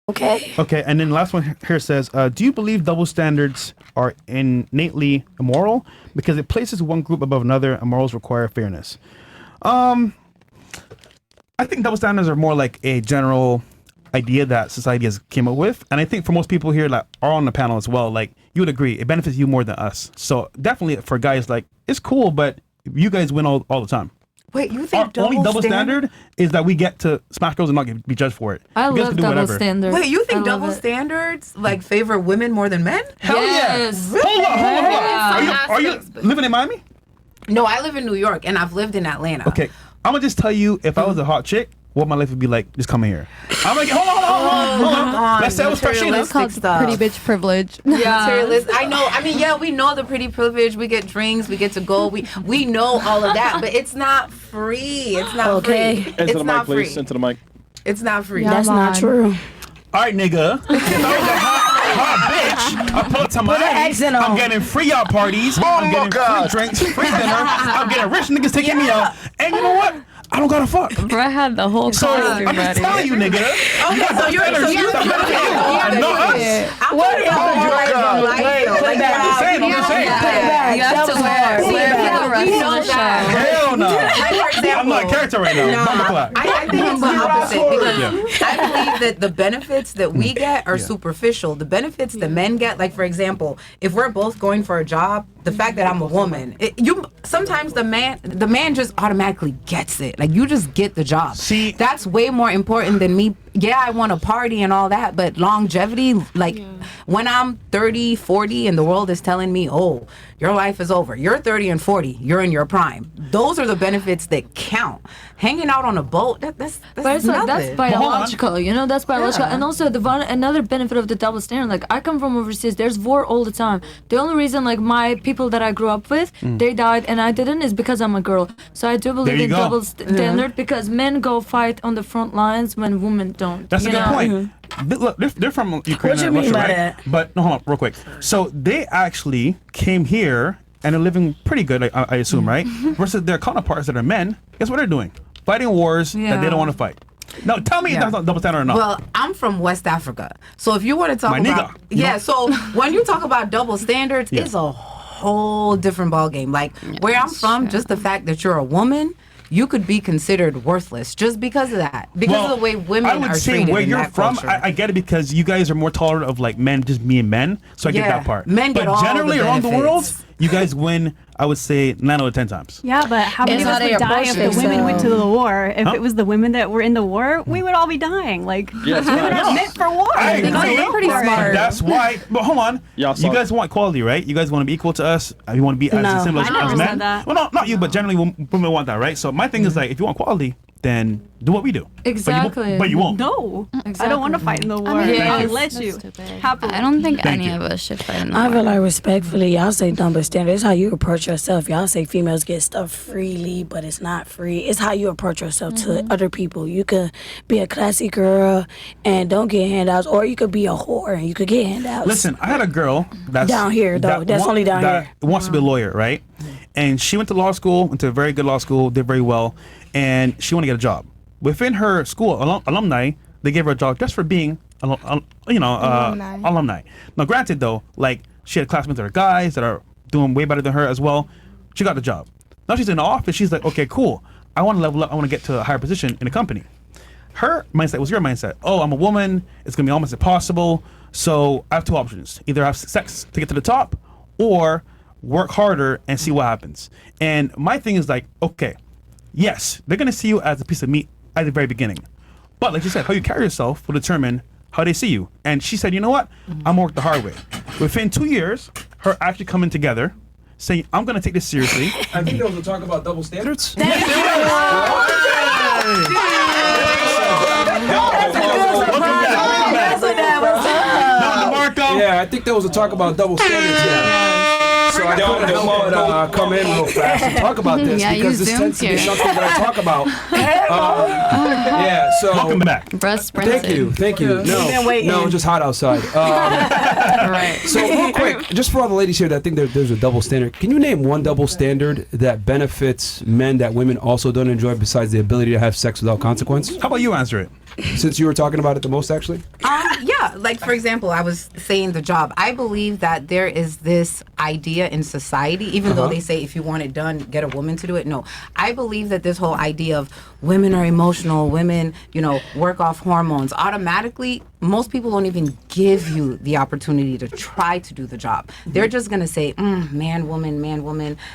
Okay. Okay, and then the last one here says, do you believe double standards are innately immoral because it places one group above another and morals require fairness? I think double standards are more like a general idea that society has came up with, and I think for most people here that are on the panel as well, like you would agree, it benefits you more than us. So definitely for guys, like it's cool, but you guys win all the time. Wait, you think Our only double standard is that we get to smash girls and not be judged for it. I love double standards. Wait, you think double standards like favor women more than men? Hell yes. Yeah! Hold on. Are you living in Miami? No, I live in New York and I've lived in Atlanta. Okay, I'm gonna just tell you, if I was a hot chick, what my life would be like. Just coming here. I'm like, hold on. Let's say it was Freshina. It's called pretty bitch privilege. Yeah, I know. I mean, yeah, we know the pretty privilege. We get drinks. We get to go. We know all of that, but it's not free. It's not free. Into the mic, please. Into the mic. It's not free. Yeah, that's not true. All right, nigga. If I was a hot bitch, I pull up to Miami. I'm getting free out parties. I'm getting free drinks, free dinner. I'm getting rich niggas taking me out. And you know what? I don't gotta fuck. Bro, I had the whole I'm just telling you, nigga. Okay, so you're I'm just saying. You have to wear the rest of the show. Hell no. I'm not a character right now. I think it's the opposite because I believe that the benefits that we get are superficial. The benefits that men get, like for example, if we're both going for a job, the fact that I'm a woman, sometimes the man just automatically gets it. Like you just get the job. See, that's way more important than me. Yeah, I want to party and all that, but longevity, like when I'm 30, 40 and the world is telling me, oh, your life is over. You're 30 and 40. You're in your prime. Those are the benefits that count. Hanging out on a boat, that's nothing. That's biological, you know, that's biological. And also another benefit of the double standard, like I come from overseas, there's war all the time. The only reason like my people that I grew up with, they died and I didn't is because I'm a girl. So I do believe in double standard because men go fight on the front lines when women don't. That's a good point. Look, they're from Ukraine and Russia, right? But no, hold on, real quick. So they actually came here and they're living pretty good, I assume, right? Versus their counterparts that are men. Guess what they're doing? Fighting wars that they don't want to fight. Now, tell me if that's not double standard or not. Well, I'm from West Africa, so if you want to talk about so when you talk about double standards, it's a whole different ballgame. Like where I'm from, just the fact that you're a woman, you could be considered worthless just because of that. Because of the way women are treated. I would say where you're from, I get it because you guys are more tolerant of like men just being men. So I get that part. Men get all generally the around the world, you guys win, I would say 9 out of 10 times. Yeah, but how many of us would die if the women went to the war? If it was the women that were in the war, we would all be dying. Like, women are meant for war. They're pretty smart. That's why, but hold on. You guys want equality, right? You guys want to be equal to us. You want to be as similar as men. Well, not you, but generally women want that, right? So my thing is like, if you want equality, then do what we do. Exactly. But you won't. No. Exactly. I don't want to fight in the war. I'll let you. Happily. I don't think any of us should fight in the war. I feel like respectfully, y'all say double standard. It's how you approach yourself. Y'all say females get stuff freely, but it's not free. It's how you approach yourself to other people. You could be a classy girl and don't get handouts, or you could be a whore and you could get handouts. Listen, I had a girl that's down here, though. That's only down here. Wants to be a lawyer, right? And she went to law school, went to a very good law school, did very well, and she wanted to get a job. Within her school, alumni, they gave her a job just for being, alumni. Now, granted, though, like, she had classmates that are guys that are doing way better than her as well. She got the job. Now she's in the office. She's like, okay, cool. I want to level up. I want to get to a higher position in the company. Her mindset was your mindset. Oh, I'm a woman. It's going to be almost impossible. So I have two options. Either have sex to get to the top or work harder and see what happens. And my thing is like, okay, yes, they're going to see you as a piece of meat at the very beginning. But like you said, how you carry yourself will determine how they see you. And she said, you know what? I'm going to work the hard way. Within 2 years, her actually coming together, saying, I'm going to take this seriously. I think there was a talk about double standards. Yes, yeah, I think there was a talk about double standards. So I thought come in real fast and talk about this because this tends to be something that I talk about. So welcome back. Thank you. No, it's just hot outside. Right. So real quick, just for all the ladies here that think there's a double standard, can you name one double standard that benefits men that women also don't enjoy besides the ability to have sex without consequence? How about you answer it? since you were talking about it the most, actually? Yeah, like for example, I was saying the job. I believe that there is this idea in society, even though they say if you want it done, get a woman to do it. No, I believe that this whole idea of women are emotional, women, work off hormones, automatically, most people don't even give you the opportunity to try to do the job. They're just going to say, man, woman,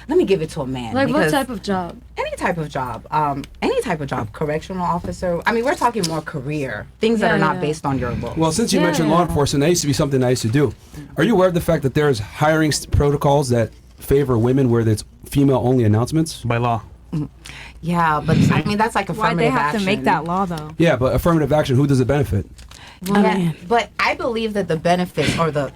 let me give it to a man. Like what type of job? Any type of job. Correctional officer. I mean, we're talking more career, things that are not based on your looks. Well, since you mentioned law enforcement, that used to be something I used to do. Are you aware of the fact that there's hiring protocols that favor women where it's female-only announcements? By law. Yeah, but I mean, that's like affirmative Why'd they have action. to make that law, though? Yeah, but affirmative action, who does it benefit? Yeah, but I believe that the benefits or the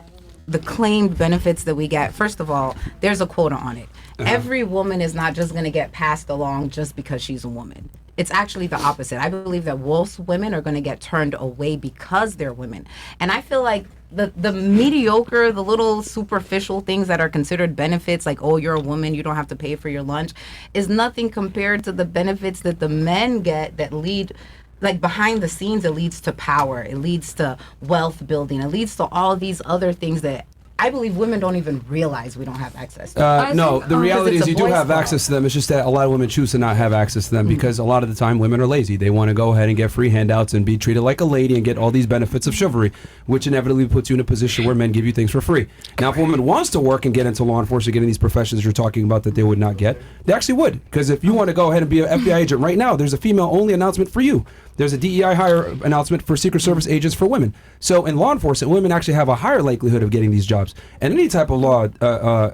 claimed benefits that we get, first of all, there's a quota on it. Every woman is not just going to get passed along just because she's a woman. It's actually the opposite. I believe that most women are going to get turned away because they're women. And I feel like the mediocre, the little superficial things that are considered benefits, like, oh, you're a woman, you don't have to pay for your lunch, is nothing compared to the benefits that the men get that lead, like behind the scenes. It leads to power, it leads to wealth building, it leads to all these other things that I believe women don't even realize we don't have access to. No, the reality is you do have club. access to them. It's just that a lot of women choose to not have access to them because a lot of the time women are lazy. They want to go ahead and get free handouts and be treated like a lady and get all these benefits of chivalry, which inevitably puts you in a position where men give you things for free. Now, if a woman wants to work and get into law enforcement, get in these professions you're talking about that they would not get, they actually would. Because if you want to go ahead and be an FBI agent right now, there's a female-only announcement for you. There's a DEI hire announcement for Secret Service agents for women. So in law enforcement, women actually have a higher likelihood of getting these jobs. And any type of law,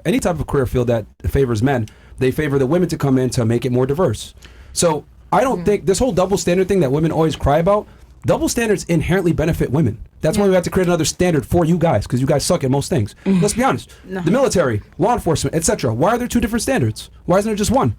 any type of career field that favors men, they favor the women to come in to make it more diverse. So I don't think this whole double standard thing that women always cry about, double standards inherently benefit women. That's why we have to create another standard for you guys, because you guys suck at most things. Let's be honest. The military, law enforcement, etc. Why are there two different standards? Why isn't there just one?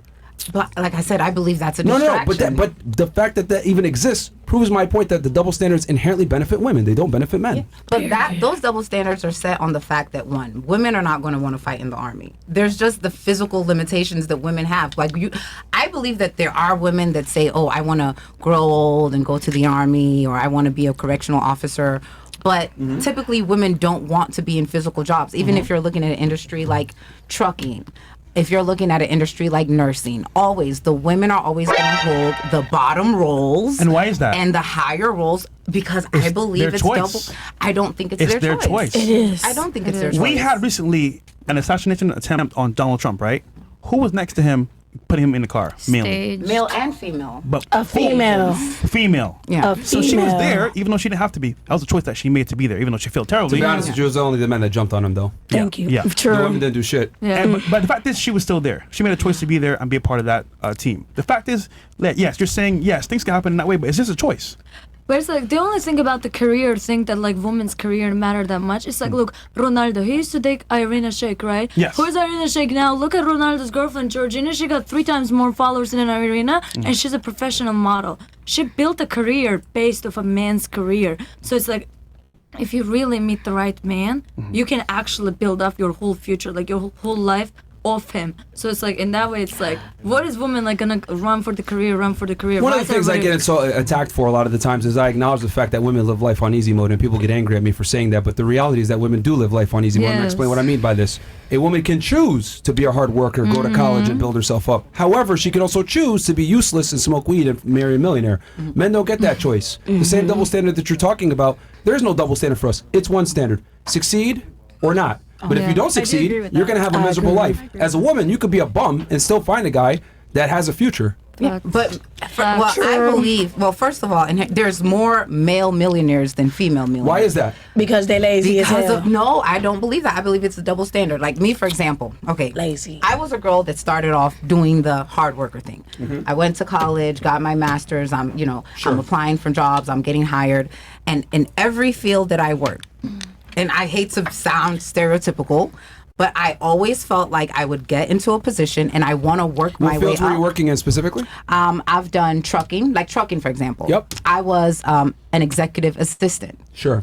But like I said, I believe that's a distraction. But the fact that that even exists proves my point that the double standards inherently benefit women. They don't benefit men. Yeah. But those double standards are set on the fact that, one, women are not going to want to fight in the army. There's just the physical limitations that women have. I believe that there are women that say, oh, I want to grow old and go to the army, or I want to be a correctional officer. But typically women don't want to be in physical jobs, even if you're looking at an industry like trucking. If you're looking at an industry like nursing, always, the women are always going to hold the bottom roles. And why is that? And the higher roles, because I believe it's double. I don't think it's their choice. It is. I don't think it's their choice. We had recently an assassination attempt on Donald Trump, right? Who was next to him, putting him in the car? Male and female. But A female. Female. Yeah. A So she was female. there, even though she didn't have to be. That was a choice that she made to be there, even though she felt terribly. To be honest with you, it was only the men that jumped on him, though. Thank you. Yeah. The True. women didn't do shit. But the fact is, she was still there. She made a choice to be there and be a part of that team. The fact is that, yes, you're saying, yes, things can happen in that way, but it's just a choice. But it's like, they only think about the career, think that like women's career matter that much. It's like, look, Ronaldo, he used to date Irina Shayk, right? Yes. Who's Irina Shayk now? Look at Ronaldo's girlfriend, Georgina. She got 3 times more followers than Irina, and she's a professional model. She built a career based off a man's career. So it's like, if you really meet the right man, you can actually build up your whole future, like your whole life off him. So it's like, in that way, it's like, what is women like gonna run for the career? One of the things I get so attacked for a lot of the times is I acknowledge the fact that women live life on easy mode, and people get angry at me for saying that, but the reality is that women do live life on easy mode. And I'll explain what I mean by this. A woman can choose to be a hard worker, go to college and build herself up. However, she can also choose to be useless and smoke weed and marry a millionaire. Men don't get that choice. The same double standard that you're talking about, there's no double standard for us. It's one standard. Succeed or not. But if you don't succeed, you're going to have a miserable life. As a woman, you could be a bum and still find a guy that has a future. Yeah, but I believe, first of all, and there's more male millionaires than female millionaires. Why is that? Because they lazy as hell. No, I don't believe that. I believe it's a double standard. Like me, for example. Okay. Lazy. I was a girl that started off doing the hard worker thing. I went to college, got my master's. I'm applying for jobs. I'm getting hired. And in every field that I worked, and I hate to sound stereotypical, but I always felt like I would get into a position and I want to work my way up. What fields were you working in specifically? I've done trucking, for example. Yep. I was an executive assistant. Sure.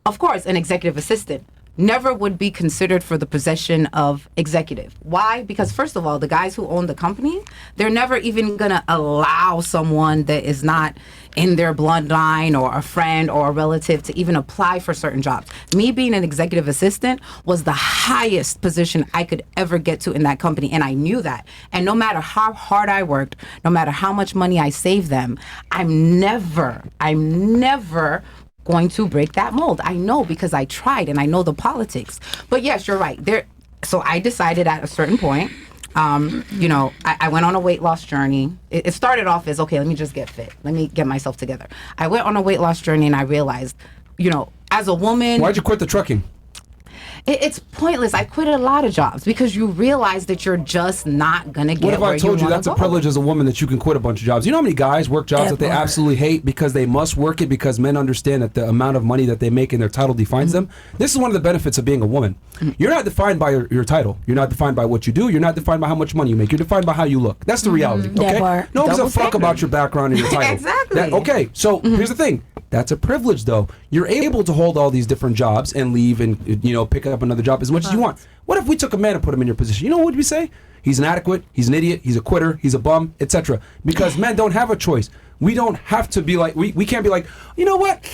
Of course, an executive assistant. never would be considered for the position of executive. Why? Because first of all, the guys who own the company, they're never even going to allow someone that is not in their bloodline or a friend or a relative to even apply for certain jobs. Me being an executive assistant was the highest position I could ever get to in that company, and I knew that. And no matter how hard I worked, no matter how much money I saved them, I'm never going to break that mold. I know, because I tried and I know the politics. But yes, you're right. So I decided at a certain point, I went on a weight loss journey. It started off as, okay, let me just get fit. Let me get myself together. I went on a weight loss journey and I realized, as a woman. Why'd you quit the trucking? It's pointless. I quit a lot of jobs because you realize that you're just not going to get What if I told you that's a privilege as a woman that you can quit a bunch of jobs? You know how many guys work jobs that they absolutely hate because they must work it because men understand that the amount of money that they make and their title defines them? This is one of the benefits of being a woman. You're not defined by your title. You're not defined by what you do. You're not defined by how much money you make. You're defined by how you look. That's the reality, okay? No one gives a fuck about your background and your title. Exactly. So here's the thing. That's a privilege, though. You're able to hold all these different jobs and leave and, pick up another job as much as you want. What if we took a man and put him in your position? You know what would we say? He's inadequate, he's an idiot, he's a quitter, he's a bum, etc. Because men don't have a choice. We don't have to be like, we can't be like, you know what?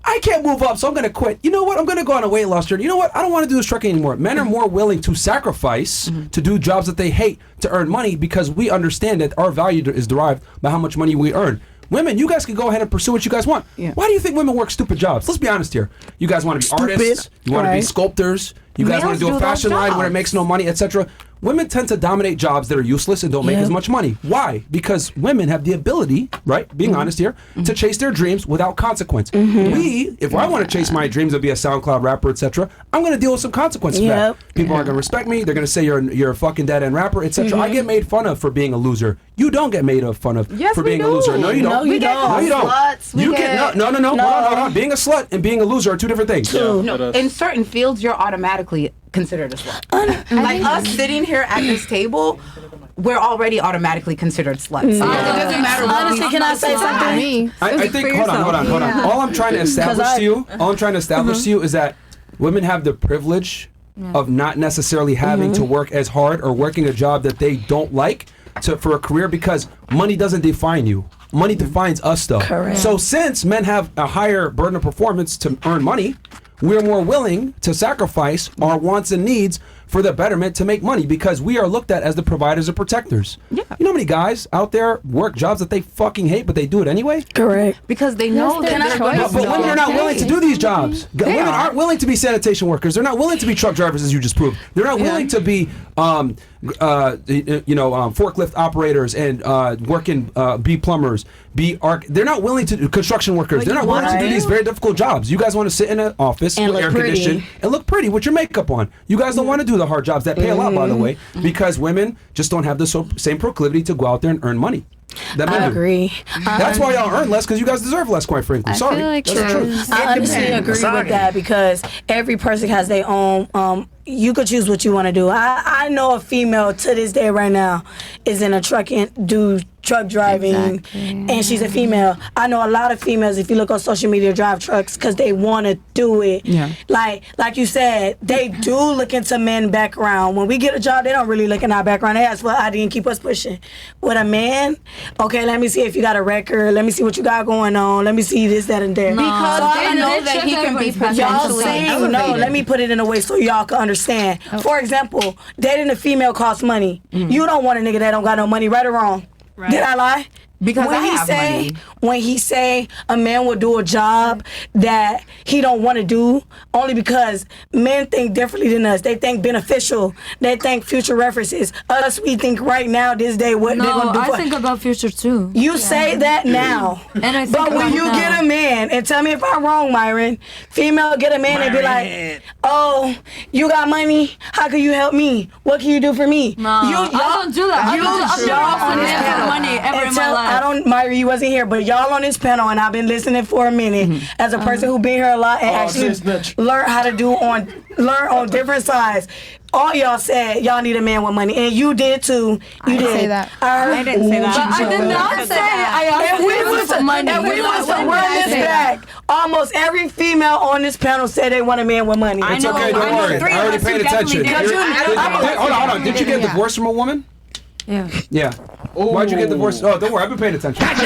I can't move up, so I'm going to quit. You know what? I'm going to go on a weight loss journey. You know what? I don't want to do this trucking anymore. Men are more willing to sacrifice to do jobs that they hate to earn money because we understand that our value is derived by how much money we earn. Women, you guys can go ahead and pursue what you guys want. Yeah. Why do you think women work stupid jobs? Let's be honest here. You guys want to be artists. You want to be sculptors. You guys want to do a fashion line where it makes no money, etc. Women tend to dominate jobs that are useless and don't make as much money. Why? Because women have the ability, right, being honest here, to chase their dreams without consequence. If I want to chase my dreams of be a SoundCloud rapper, etc., I'm going to deal with some consequences for that. People aren't going to respect me. They're going to say you're a fucking dead-end rapper, etc. I get made fun of for being a loser. You don't get made fun of for being a loser. No, you don't. No, you don't. No, you don't. No. Hold on. Being a slut and being a loser are two different things. No, in certain fields, you're automatically considered a slut. Like us sitting here at this table, we're already automatically considered sluts. It doesn't matter. Honestly, can I say something? I think. Hold on. All I'm trying to establish to you is that women have the privilege of not necessarily having to work as hard or working a job that they don't like for a career because money doesn't define you. Money defines us, though. Correct. So since men have a higher burden of performance to earn money, we're more willing to sacrifice our wants and needs for the betterment to make money because we are looked at as the providers and protectors. Yeah. You know how many guys out there work jobs that they fucking hate, but they do it anyway? Correct. Because they know that they're going to. But women are not willing to do these jobs. Women aren't willing to be sanitation workers. They're not willing to be truck drivers, as you just proved. They're not willing to be, forklift operators and working, be plumbers, they're not willing to do construction workers. They're not willing to do these very difficult jobs. You guys want to sit in an office with air conditioning and look pretty with your makeup on. You guys don't want to do the hard jobs that pay a lot, by the way, because women just don't have the same proclivity to go out there and earn money. I agree. That's why y'all earn less, because you guys deserve less, quite frankly. Sorry. That's true. I honestly agree with that because every person has their own. You could choose what you want to do. I know a female to this day right now is in a truck driving, and she's a female. I know a lot of females, if you look on social media, drive trucks because they want to do it. Yeah. Like you said, they do look into men background. When we get a job, they don't really look in our background. They ask for ID and keep us pushing. With a man, okay, let me see if you got a record. Let me see what you got going on. Let me see this, that, and there. No. Because I know that he can be potentially elevated. No, let me put it in a way so y'all can understand. For example, dating a female costs money. You don't want a nigga that don't got no money, right or wrong? Right. Did I lie? Because money. When he say a man will do a job that he don't want to do, only because men think differently than us. They think beneficial. They think future references. Us, we think right now, this day, what they're going to do. I think about future too. You say that now. But when you get a man, and tell me if I'm wrong, Myron, female get a man and be like, oh, you got money? How can you help me? What can you do for me? No, I don't do that. Y'all on this panel. Money ever in my life. Myron, you wasn't here, but y'all on this panel, and I've been listening for a minute as a person who been here a lot and actually learn on different sides. all y'all said y'all need a man with money, and you did too. You did. Say that. I didn't say that. But I did not say I asked you for money. If we was to run this back, almost every female on this panel said they want a man with money. It's okay, don't worry. I already paid attention. Hold on. Did you get divorced from a woman? Yeah. Why'd you get divorced? Oh, don't worry, I've been paying attention. Why'd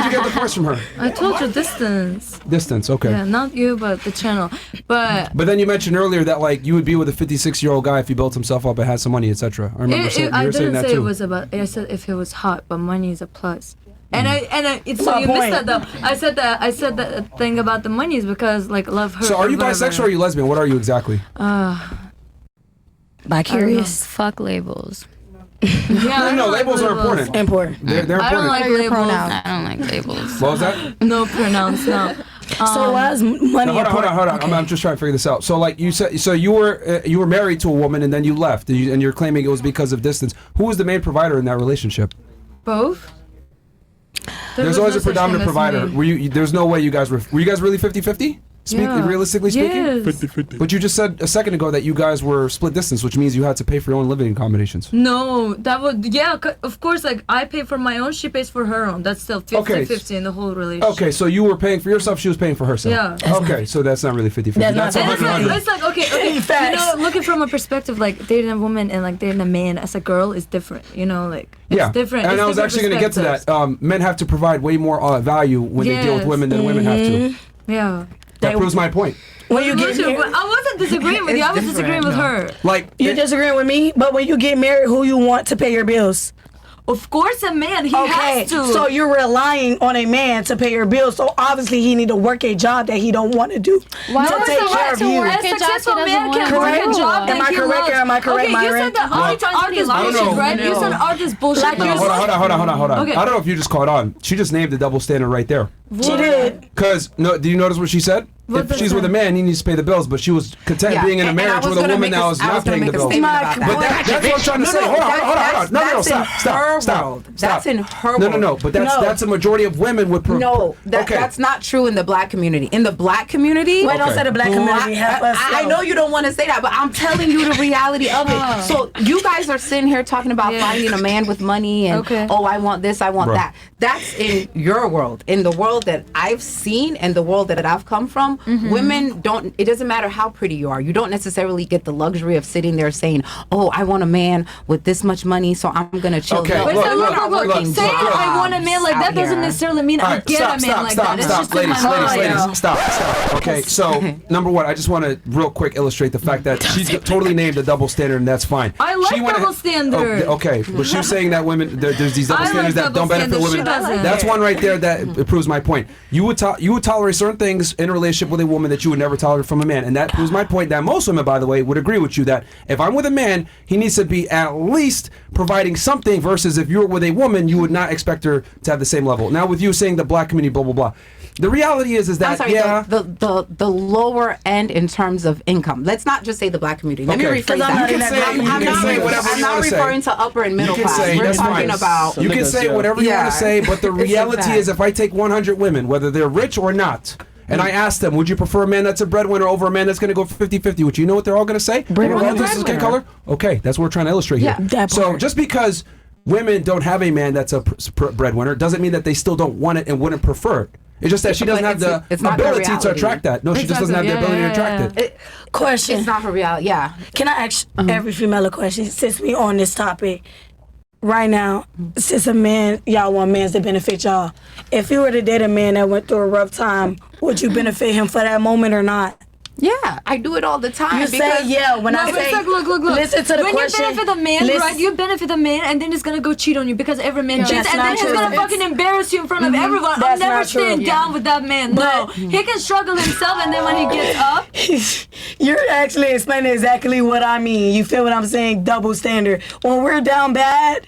you get divorced from her? I told you distance. Distance, okay. Yeah, not you, but the channel. But then you mentioned earlier that like you would be with a 56-year-old guy if he built himself up and had some money, etc. I remember you I were saying didn't that say too. it was about. I said if it was hot, but money is a plus. And it's My so you missed point. that though. I said that thing about the money is because like love hurt. So are you bisexual or are you lesbian? What are you exactly? Bi-curious. Fuck labels. Yeah, No, labels are important. Important. They're important. I don't like labels. I don't like labels. What was that? No pronouns. No. So why is money Hold important? on. Okay. I'm just trying to figure this out. So, like you said, so you were married to a woman and then you left, and you're claiming it was because of distance. Who was the main provider in that relationship? Both. There's always a predominant provider. Me. Were you? There's no way you guys were you guys really 50-50? Yeah. Realistically speaking? Yes. But you just said a second ago that you guys were split distance, which means you had to pay for your own living accommodations. No, that would of course. Like I pay for my own, she pays for her own. That's still 50-50 in the whole relationship. Okay, so you were paying for yourself, she was paying for herself. Yeah. Okay, so that's not really 50-50. That's That's not- 100-100. It's like okay, Facts. looking from a perspective like dating a woman and like dating a man as a girl is different. Like it's different. And It's I was different actually going to get to that. perspectives. Men have to provide way more value when they deal with Yes. women than women have to. Yeah. That proves my point. When you get But married, I wasn't disagreeing with you. I was disagreeing with her. Like you're disagreeing with me, but when you get married, who you want to pay your bills? Of course, a man he Okay, has to. so you're relying on a man to pay your bills. So obviously he need to work a job that he don't want to do Why to would take he care want of to you. work a a job he successful doesn't man want can to work do? a job Am that I he correct loves. or am I correct, Okay, you Myron? said that art is I don't bullshit, know. right? You said art is bullshit. Like No, you hold on. Okay. I don't know if you just caught on. She just named the double standard right there. She did. Because, do you notice what she said? What If did she's it with a say? man, he needs to pay the bills, but she was content being in a and I marriage was with a gonna woman make that was I not was gonna paying the make a bills. statement My about But that. that's what I'm trying to say. Hold on. No, stop. That's in her world. No. But that's a majority of women would. No, that's not true in the black community. In the black community, Wait, don't say the black community. Help us I out. know you don't want to say that, but I'm telling you the reality of it. So you guys are sitting here talking about finding a man with money and I want this, I want that. That's in your world. In the world that I've seen and the world that I've come from, women don't. It doesn't matter how pretty you are. You don't necessarily get the luxury of sitting there saying, "Oh, I want a man with this much money, so I'm gonna chill." Okay, No, Wait, look, so women are look. working Saying I want a man like that jobs doesn't out here. necessarily mean I get a man like that. It's just in my mind. Ladies, stop. Okay, so number one, I just want to real quick illustrate the fact that she's totally named a double standard, and that's fine. I like She went double ahead- standard. Okay, but she was saying that women there's these double I like standards that double don't benefit standards. She women. doesn't. That's one right there that proves my point. You would tolerate certain things in a relationship with a woman that you would never tolerate from a man, and that proves my point that most women, by the way, would agree with you that if I'm with a man, he needs to be at least providing something. Versus if you're with a woman, you would not expect her to have the same level. Now, with you saying the black community, blah blah blah. The reality is that I'm sorry, the lower end in terms of income. Let's not just say the black community. Let me Okay. rephrase I'm that. not in that I'm group. not You can say whatever I'm you not wanna say. referring to upper and middle You can class. say, We're that's talking fine. about. You can say whatever you want to say, but the It's a reality fact. is if I take 100 women, whether they're rich or not, and I ask them, would you prefer a man that's a breadwinner over a man that's going to go 50-50? Which you know what they're all going to say? Regardless of skin color? Okay, that's what we're trying to illustrate here. that So part. just because women don't have a man that's a breadwinner doesn't mean that they still don't want it and wouldn't prefer it. It's just that she doesn't have the it's not her ability to reality. attract that. No, she just doesn't have the ability to attract it. Question. It's not for reality. Yeah. Can I ask every female a question since we on this topic? Right now, since y'all want mans to benefit y'all. If you were to date a man that went through a rough time, would you benefit him for that moment or not? Yeah, I do it all the time. You say yeah when I No, but say it's like, look. listen to the when question. you benefit a man, Listen- right? You benefit a man, and then he's gonna go cheat on you because every man cheats, That's and not then he's true. gonna fucking embarrass you in front of everyone. I'm That's never not true. staying down with that man. No, he can struggle himself, and then when he gets up, You're actually explaining exactly what I mean. You feel what I'm saying? Double standard. When we're down bad,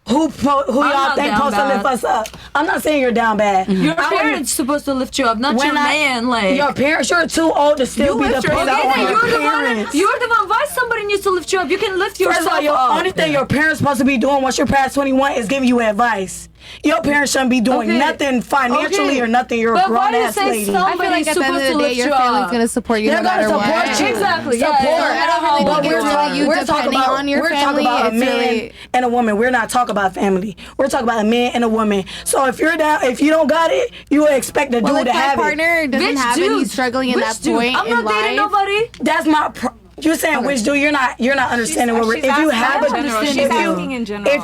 who y'all not think down supposed to lift bad. us up? I'm not saying you're down bad. your I wouldn't- parents supposed to lift you up, not your man. Like your parents, you're too old to still You be lift dependent yourself on up. your you're parents. the one. Why somebody needs to lift you up? You can lift First of yourself all, your up. only thing your parents supposed to be doing once you're past 21 is giving you advice. Your parents shouldn't be doing nothing financially or nothing. You're a grown ass lady. I feel like at the end of the day, your family's gonna support you no matter what. Exactly. Support. I don't really think it's about you depending on your family. We're talking about a man and a woman. We're not talking about family. We're talking about a man and a woman. So if you're down, if you don't got it, you would expect the dude to have it. Well, if my partner doesn't have it, he's struggling in that point I'm in not dating nobody. That's my. You're saying which dude? You're not understanding what we're. If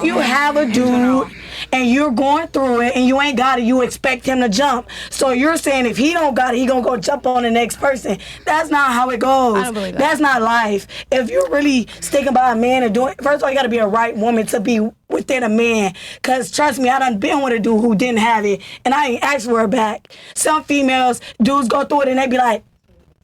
you have a dude and you're going through it and you ain't got it, you expect him to jump. So you're saying if he don't got it, he gonna go jump on the next person. That's not how it goes. I don't believe that. That's not life. If you're really sticking by a man and doing, first of all, you gotta be a right woman to be within a man. Cause trust me, I done been with a dude who didn't have it, and I ain't asked for it back. Some females, dudes go through it and they be like,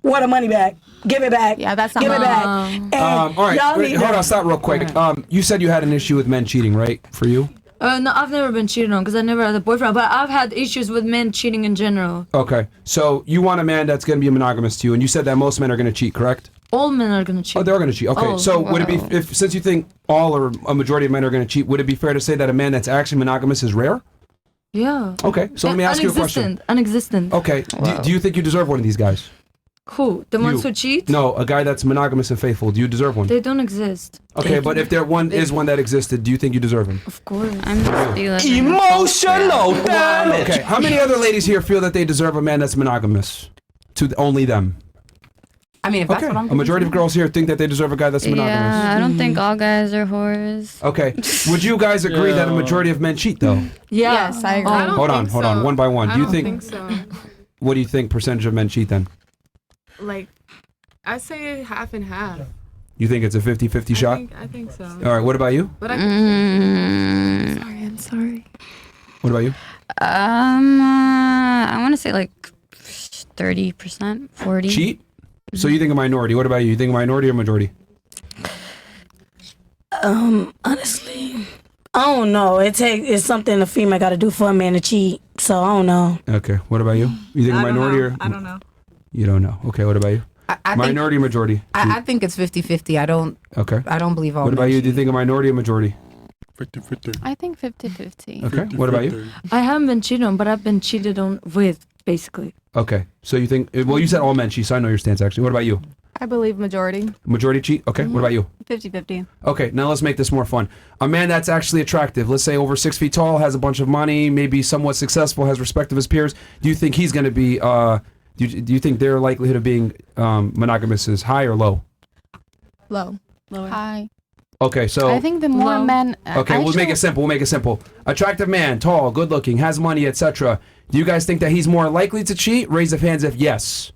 "Where the money back? Give it back. Yeah, that's not give it back." And all right, hold on, stop real quick. You said you had an issue with men cheating, right? For you? No, I've never been cheated on because I never had a boyfriend. But I've had issues with men cheating in general. Okay, so you want a man that's going to be monogamous to you, and you said that most men are going to cheat, correct? All men are gonna cheat. Oh, they're going to cheat. Okay, so would it be since you think all or a majority of men are going to cheat? Would it be fair to say that a man that's actually monogamous is rare? Yeah. Okay, so let me ask you a question. Unexistent. Okay, do you think you deserve one of these guys? Who? The ones who cheat? No, a guy that's monogamous and faithful. Do you deserve one? They don't exist. Okay, but if there one that existed, do you think you deserve him? Of course. I'm just feeling Emotional damage. Okay, how many other ladies here feel that they deserve a man that's monogamous? To only them. I mean, if that's what I'm a majority of girls here think that they deserve a guy that's monogamous. Yeah, I don't think all guys are whores. Okay, would you guys agree that a majority of men cheat though? Yeah. Yes, I agree. Hold on, one by one. Do you think? So. What do you think percentage of men cheat then? Like, I say half and half. You think it's a 50-50 shot? I think so. All right, what about you? But I'm sorry. What about you? I want to say like 30%, 40%. Cheat? So you think a minority. What about you? You think a minority or majority? Honestly, I don't know. It's something a female got to do for a man to cheat. So I don't know. Okay, what about you? You think a minority or? I don't know. You don't know. Okay, what about you? I Minority or majority? I think it's 50-50. I don't believe all What about men you? cheat. Do you think a minority or majority? 50-50. I think 50-50. Okay, what about you? I haven't been cheated on, but I've been cheated on with, basically. Okay, so you think, well, you said all men cheat, so I know your stance actually. What about you? I believe majority. Majority cheat? Okay, what about you? 50-50. Okay, now let's make this more fun. A man that's actually attractive, let's say over 6 feet tall, has a bunch of money, maybe somewhat successful, has respect of his peers. Do you think he's going to be, do you think their likelihood of being monogamous is high or low? Lower. High. Okay, so... I think the more men... Okay, we'll make it simple. Attractive man, tall, good looking, has money, etc. Do you guys think that he's more likely to cheat? Raise of hands if yes.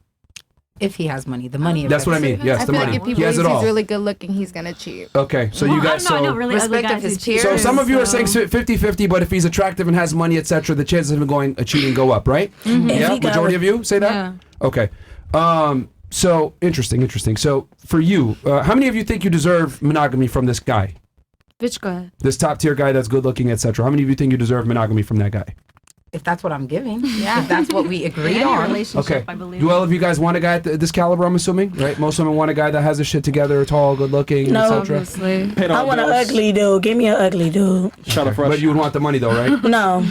If he has money, the money. That's what I mean. Yes, I the feel money. like if he he has it believes all. he's really good looking, he's gonna cheat. Okay, so you guys... I know really ugly Respect guys of his who cheat. peers. So some of you are saying 50-50, but if he's attractive and has money, etc., the chances of him going cheating go up, right? Mm-hmm. Yeah, majority of you say that? Yeah. Okay. So, interesting. So, for you, how many of you think you deserve monogamy from this guy? Which guy? This top tier guy that's good looking, etc. How many of you think you deserve monogamy from that guy? If that's what I'm giving. Yeah. If that's what we agreed Any on. relationship, Okay. I believe. Do all of you guys want a guy at this caliber, I'm assuming? Right? Most women want a guy that has his shit together, tall, good looking, No. etc. Obviously. I want an ugly dude. Give me an ugly dude. But you would want the money though, right? No.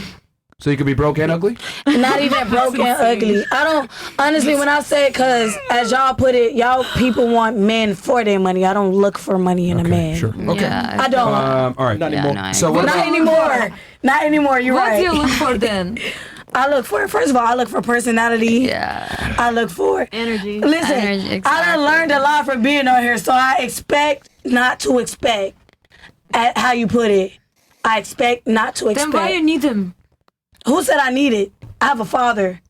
So you could be broke and ugly? Not even broke and ugly. I don't, honestly, when I say, because as y'all put it, y'all people want men for their money. I don't look for money in a man. Sure. Okay. Yeah, I don't. All right. Not anymore. no, I So agree. what Not about... anymore. Not anymore. You're What right. do you look for then? I look for, first of all, I look for personality. Yeah. I look for Energy. Listen, Energy, I exactly. done learned a lot from being on here, so I expect not to expect. At how you put it, I expect not to expect. Then why you need him? Who said I need it? I have a father.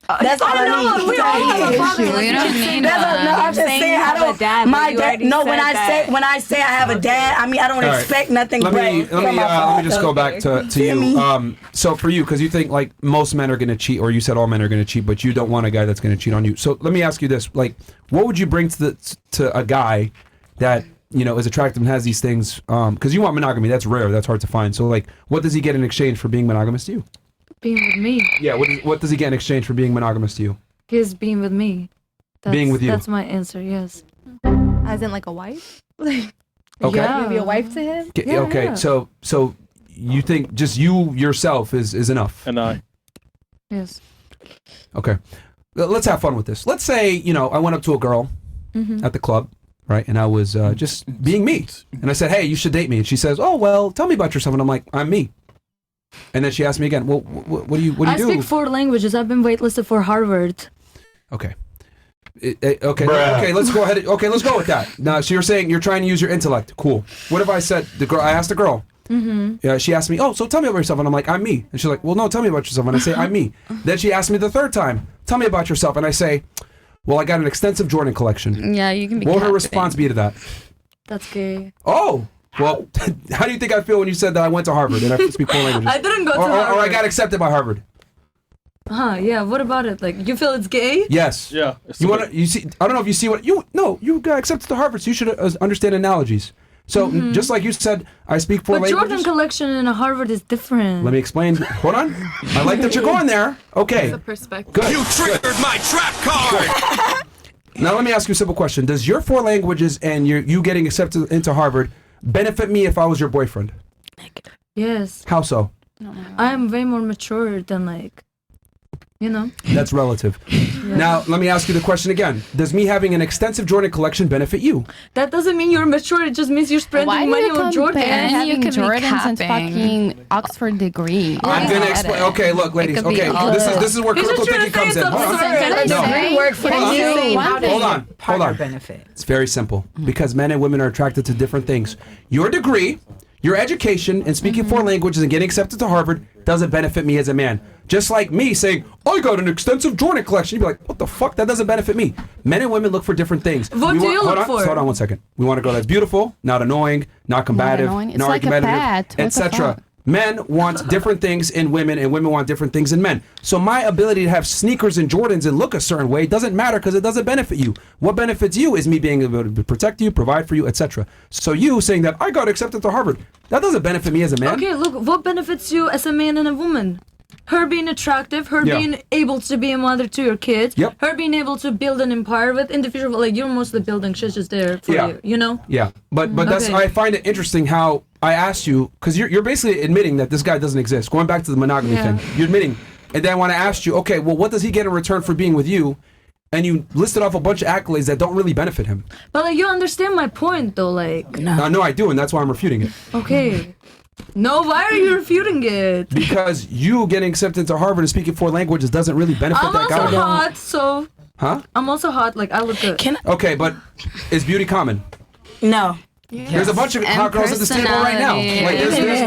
That's all I need. we all have a father. We don't need No, I'm just saying I don't. dad, my but you dad. already No, said when that. I say I have a dad, I mean I don't All right. expect nothing Let great me from my father. just go back to you. So for you, because you think like most men are going to cheat, or you said all men are going to cheat, but you don't want a guy that's going to cheat on you. So let me ask you this: like, what would you bring to a guy that is attractive and has these things? Because you want monogamy, that's rare, that's hard to find. So like, what does he get in exchange for being monogamous to you? Being with me. Yeah, what does he get in exchange for being monogamous to you? He's being with me. Being with you. That's my answer, yes. As in like a wife? Okay. You'll be a wife to him? Okay, Yeah. so you think just you yourself is enough? And I. Yes. Okay. Let's have fun with this. Let's say, I went up to a girl at the club, right? And I was just being me. And I said, hey, you should date me. And she says, oh, well, tell me about yourself. And I'm like, I'm me. And then she asked me again, well, what do you do? I speak 4 languages. I've been waitlisted for Harvard. Okay. Okay, let's go ahead. Okay, let's go with that. Now, so you're saying you're trying to use your intellect. Cool. What if I said, I asked the girl. Yeah, she asked me, oh, so tell me about yourself. And I'm like, I'm me. And she's like, well, no, tell me about yourself. And I say, I'm me. Then she asked me the 3rd time, tell me about yourself. And I say, well, I got an extensive Jordan collection. Yeah, you can be. What would her response be to that? That's gay. Oh, well, how do you think I feel when you said that I went to Harvard and I speak 4 languages? I didn't go to Harvard. Or I got accepted by Harvard. Yeah, what about it? Like, you feel it's gay? Yes. Yeah. You see, I don't know if you see you got accepted to Harvard, so you should understand analogies. So, just like you said, I speak 4 languages. But Jordan collection in a Harvard is different. Let me explain. Hold on. I like that you're going there. Okay. It's a perspective. Good. You triggered my trap card! Now, let me ask you a simple question. Does your 4 languages and you getting accepted into Harvard benefit me if I was your boyfriend? Yes. How so? I am way more mature than, That's relative. Now, let me ask you the question again. Does me having an extensive Jordan collection benefit you? That doesn't mean you're mature. It just means you're spending money on Jordan. And you could Jordans and fucking Oxford degree. I'm going to explain. Okay, look, ladies. Okay, this is where critical thinking comes in. Hold on. Hold on. Benefit. It's very simple. Because men and women are attracted to different things. Your degree, your education, and speaking 4 languages and getting accepted to Harvard doesn't benefit me as a man. Just like me saying, I got an extensive Jordan collection. You'd be like, what the fuck? That doesn't benefit me. Men and women look for different things. What do you look for? Hold on 1 second. We want a girl that's beautiful, not annoying, not combative, It's not like argumentative, a pet. etc. Men want different things in women, and women want different things in men. So my ability to have sneakers and Jordans and look a certain way doesn't matter because it doesn't benefit you. What benefits you is me being able to protect you, provide for you, etc. So you saying that I got accepted to Harvard, that doesn't benefit me as a man. Okay, look, what benefits you as a man and a woman? Her being attractive, her being able to be a mother to your kids, her being able to build an empire with in the future, like you're mostly building shit just there for you, Yeah, but that's I find it interesting how I asked you, because you're basically admitting that this guy doesn't exist. Going back to the monogamy thing, you're admitting, and then when I asked you, okay, well, what does he get in return for being with you? And you listed off a bunch of accolades that don't really benefit him. But you understand my point, though, No, I do, and that's why I'm refuting it. Okay. No, why are you refuting it? Because you getting accepted into Harvard and speaking 4 languages doesn't really benefit that guy. I'm also hot, so... Huh? I'm also hot, I look good. Okay, but is beauty common? No. Yes. There's a bunch of hot girls at this table right now. Like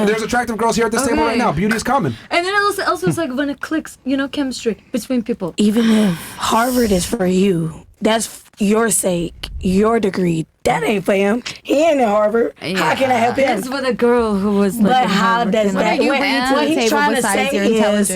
there's attractive girls here at this table right now. Beauty is common. And then also it's like when it clicks, chemistry between people. Even if Harvard is for you, that's your sake, your degree. That ain't for him. He ain't in Harvard. Yeah. How can I help him? It's with a girl who was like. But how does that? What he's trying to say is,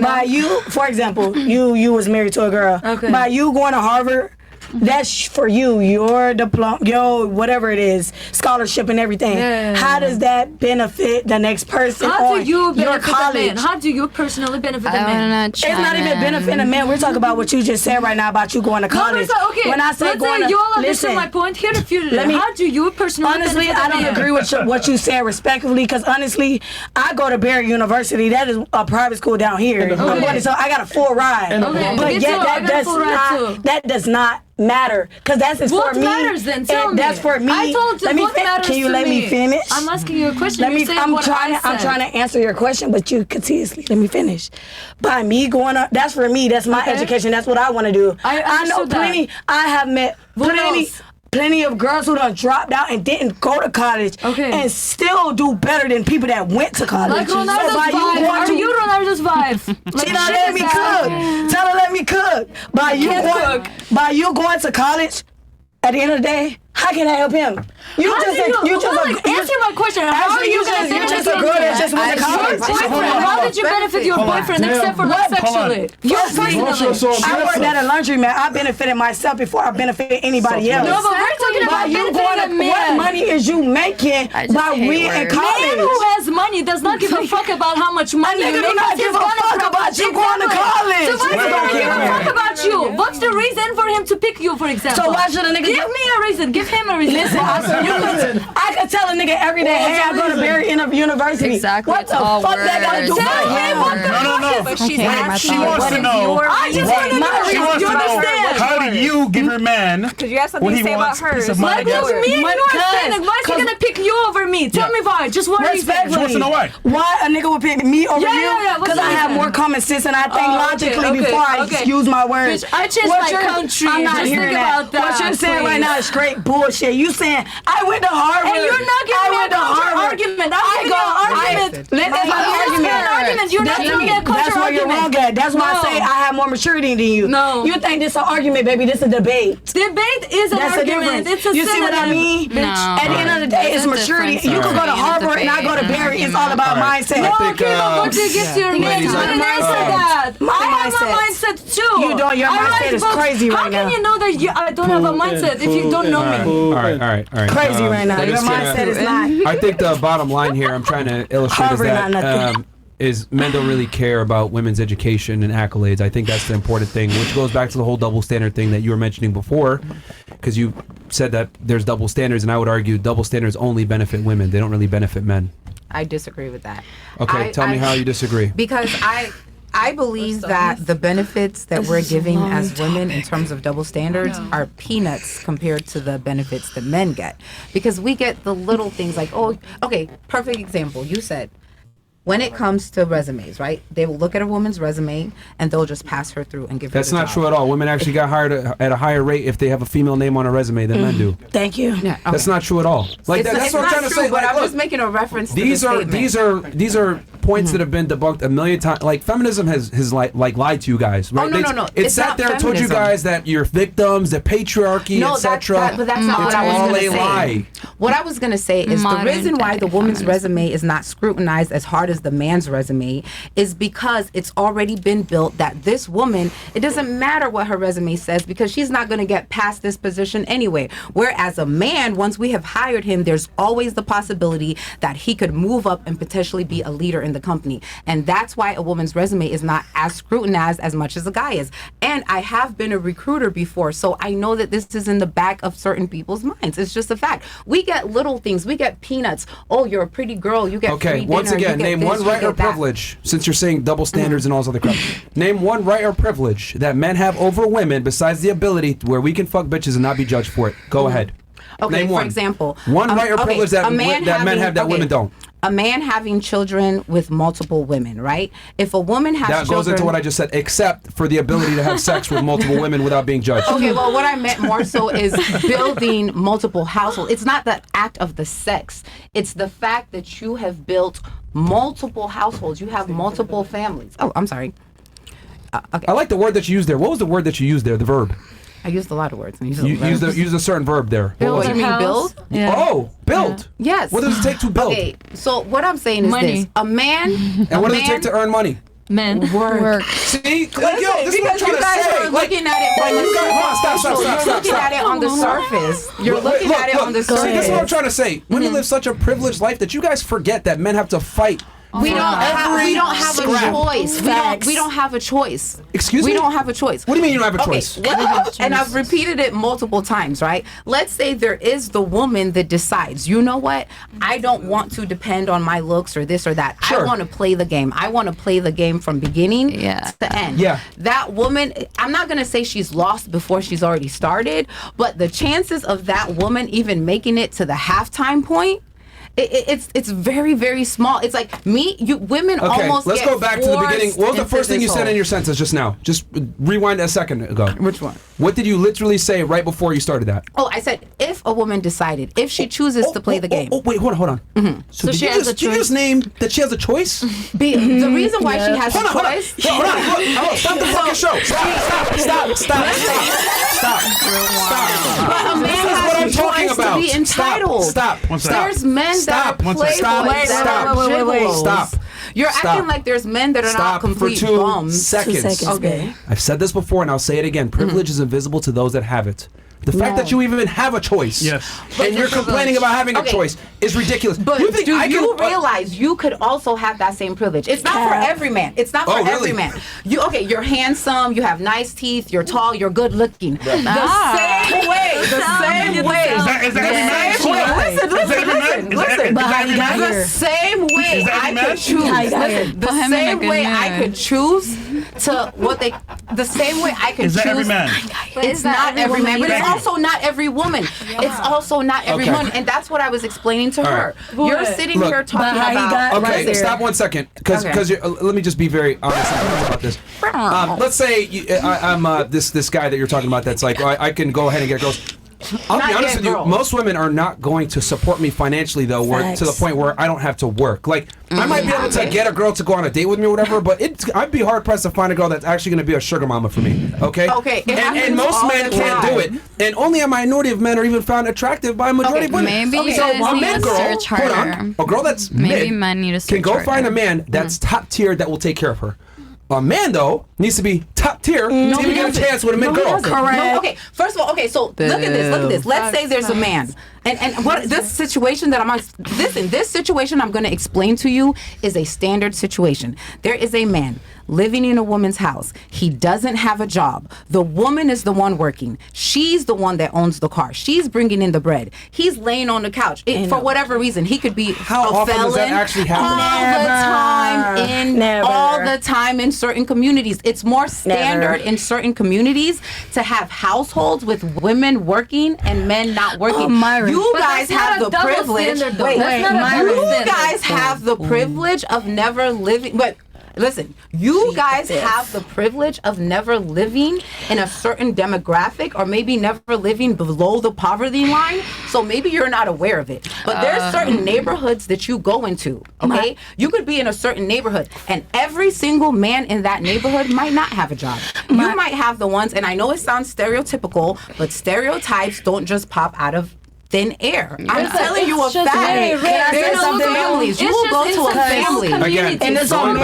by you, for example, you was married to a girl. Okay. By you going to Harvard, that's for you, your diploma, your whatever it is, scholarship and everything. Yeah. How does that benefit the next person? How do you benefit your college? the man? How do you personally benefit the man? It's not even benefiting a man. We're talking about what you just said right now about you going to college. No, okay. When I say let's going say to, you all listen, understand my point. Here refuted it. How do you personally honestly, benefit I don't the man? agree with what you said respectfully because honestly, I go to Barry University. That is a private school down here. Okay. So I got a full ride. Okay. But yet that does not matter because that's for me. What matters then? Tell me. That's for me. I told you what matters Can you to let me finish? I'm asking you a question. I'm trying to answer your question, but you continuously let me finish. By me going up, that's for me. That's my education. That's what I want to do. I know plenty. I have met plenty of girls who done dropped out and didn't go to college and still do better than people that went to college. Like Ronaldo's vibe. Are you Ronaldo's vibe? Like, let me cook. Tell her let me cook. By you going to college, at the end of the day, how can I help him? Answer my question. How are you going to benefit a girl that just went to college? How did you benefit your boyfriend except for not sexually? I worked at a laundromat. I benefited myself before I benefited anybody else. No, but we're talking about benefiting a man. What money is you making by we in college? Man who has money does not give a fuck about how much money you make. Not give a fuck about you going to college. So why does he give a fuck about you? What's the reason for him to pick you, for example? So why should a nigga give me a reason? Give him a reason. Listen, I could tell a nigga every day, hey, I go to Barry University. Exactly. What the fuck that got to do with Tell me what the No. But she's asking, she wants to know. I just want to know. She wants to know, how do you give your man Because you have something to say about hers. Like, what's me and your thing? Why is he gonna pick you over me? Tell me why. Just one reason. She wants to know why. Why a nigga would pick me over you? Yeah. Because I have more common sense and I think logically before I use my words. Bitch, I changed my country. I'm not Just hearing think that. about that. What you're saying right now is straight bullshit. You saying I went to Harvard. And you're not giving me a counter argument. I'm giving you an argument. That's my argument. You're not giving me a counter That's where you're wrong at. That's why I say I have more maturity than you. No. You think this is an argument, baby. This is a debate. Debate is an argument. It's a You see what I mean? No. At the end of the day, it's maturity. You could go to Harvard and I go to Barry. It's all about mindset. No, okay, but what do you give to your man? ladies, I didn't answer that. I have a mindset too. You don't. Your mindset is crazy right now. How can you know that I don't have a mindset if you don't know me? All right. Crazy right now. Your mindset is not. I think the bottom line here, I'm trying to illustrate Harvard, not is that nothing. is men don't really care about women's education and accolades. I think that's the important thing, which goes back to the whole double standard thing that you were mentioning before, because you said that there's double standards, and I would argue double standards only benefit women. They don't really benefit men. I disagree with that. Okay, tell me how you disagree. Because I believe that the benefits that we're giving as women in terms of double standards are peanuts compared to the benefits that men get. Because we get the little things like, oh, okay, perfect example. You said, when it comes to resumes, right? They will look at a woman's resume and they'll just pass her through and give her That's the not job. true at all. Women actually got hired at a higher rate if they have a female name on a resume than men do. Thank you. Yeah, okay. That's not true at all. Like It's that's what I'm trying to true, say. but Like, I'm look, just making a reference to these the are statement. these are points that have been debunked a million times. Like feminism has like lied to you guys, right? No. It It's sat not there and told you feminism. guys that you're victims, the patriarchy, No, etc. but that's not what I was all going to a say. lie. What I was going to say is Modern the reason why day the woman's feminism. resume is not scrutinized as hard as the man's resume is because it's already been built that this woman, it doesn't matter what her resume says because she's not going to get past this position anyway. Whereas a man, once we have hired him, there's always the possibility that he could move up and potentially be a leader in the company. And that's why a woman's resume is not as scrutinized as much as a guy is. And I have been a recruiter before, so I know that this is in the back of certain people's minds. It's just a fact. We get little things. We get peanuts. Oh, you're a pretty girl. You get Okay, free once dinner. again, You get name this, one you right or get that. privilege, since you're saying double standards and all this other crap. Name one right or privilege that men have over women besides the ability where we can fuck bitches and not be judged for it. Go ahead. Okay, Name for one. example. One right or okay, privilege that, a man that men having- have that okay, women don't. A man having children with multiple women, right? If a woman has That children... goes into what I just said, except for the ability to have sex with multiple women without being judged. Okay, well, what I meant more so is building multiple households. It's not the act of the sex. It's the fact that you have built multiple households. You have multiple families. Oh, I'm sorry. Okay. I like the word that you used there. What was the word that you used there? The verb. I used a lot of words. You used a certain verb there. What Build, was you it? mean build? Yeah. Oh, build. Yes. What does it take to build? Okay, so what I'm saying is Money. this. A man... And what does it take to earn money? Men. Work. See, like, yo, this is what I'm Because trying you to guys say. are looking at it from you the guys, hold on, stop. You're looking at it on the surface. You're looking at it on the surface. See, this is what I'm trying to say. Women live such a privileged life that you guys forget that men have to fight. We don't have a scrap. choice. We don't have a choice. Excuse me? We don't have a choice. What do you mean you don't have a choice? And I've repeated it multiple times, right? Let's say there is the woman that decides, you know what? I don't want to depend on my looks or this or that. Sure. I want to play the game. I want to play the game from beginning to end. Yeah. That woman, I'm not going to say she's lost before she's already started, but the chances of that woman even making it to the halftime point, it's very, very small. It's like women Okay, almost let's get go back to the beginning. What was the forced first thing into you this said in hole. your sentence just now? Just rewind a second ago. Which one? What did you literally say right before you started that? Oh, I said if a woman decided, if she chooses to play the game. Oh, wait, hold on. So did she you has a did you choice. just name that she has a choice? The reason why she has a choice. Hold on. Look, stop the fucking show. Stop. But a man This is what I'm has a talking choice about. to be entitled. Stop. There's men that are playboys that are gigolos. Stop. You're Stop. acting like there's men that are not Stop for complete 2 bums. seconds. Okay. I've said this before and I'll say it again. Privilege is invisible to those that have it. The fact that you even have a choice, and you're complaining about having a choice, is ridiculous. But you think do you realize you could also have that same privilege? It's not for every man. It's not for every man. You're handsome, you have nice teeth, you're tall, you're good looking. The same way. Is that every man? Listen. The same way I could choose. The same way I could choose to the same way I could choose. Is that every man? It's not every man, but it's also not every woman. It's also not every woman, and that's what I was explaining to her. You're sitting here talking about. Okay, stop 1 second, because let me just be very honest about this. Let's say I'm this guy that you're talking about. That's like, I can go ahead and get girls. I'll be honest with you. Most women are not going to support me financially, though, to the point where I don't have to work. Like, I might be able to get a girl to go on a date with me or whatever, but I'd be hard pressed to find a girl that's actually going to be a sugar mama for me. Okay. Okay. And most men can't do it, and only a minority of men are even found attractive by a majority of women. Maybe you so guys a need mid to girl, search harder. a girl that's Maybe mid men need to search can go harder. find a man that's top tier that will take care of her. A man, though, needs to be top tier to even get a chance with a mid girl. Correct. No, okay. First of all, so look at this. Let's say there's a man. And what this situation that I'm on, this situation I'm going to explain to you is a standard situation. There is a man living in a woman's house. He doesn't have a job. The woman is the one working. She's the one that owns the car. She's bringing in the bread. He's laying on the couch. For whatever reason, he could be How a often felon does that actually happen? all the time in certain communities. It's more standard in certain communities to have households with women working and men not working. You guys have the privilege. You guys have the privilege of never living. But listen, you guys have the privilege of never living in a certain demographic, or maybe never living below the poverty line. So maybe you're not aware of it. But there's certain neighborhoods that you go into. Okay, you could be in a certain neighborhood, and every single man in that neighborhood might not have a job. You might have the ones, and I know it sounds stereotypical, but stereotypes don't just pop out of thin air. I'm telling you a fact. There's some families. You will go to a family. Again, hold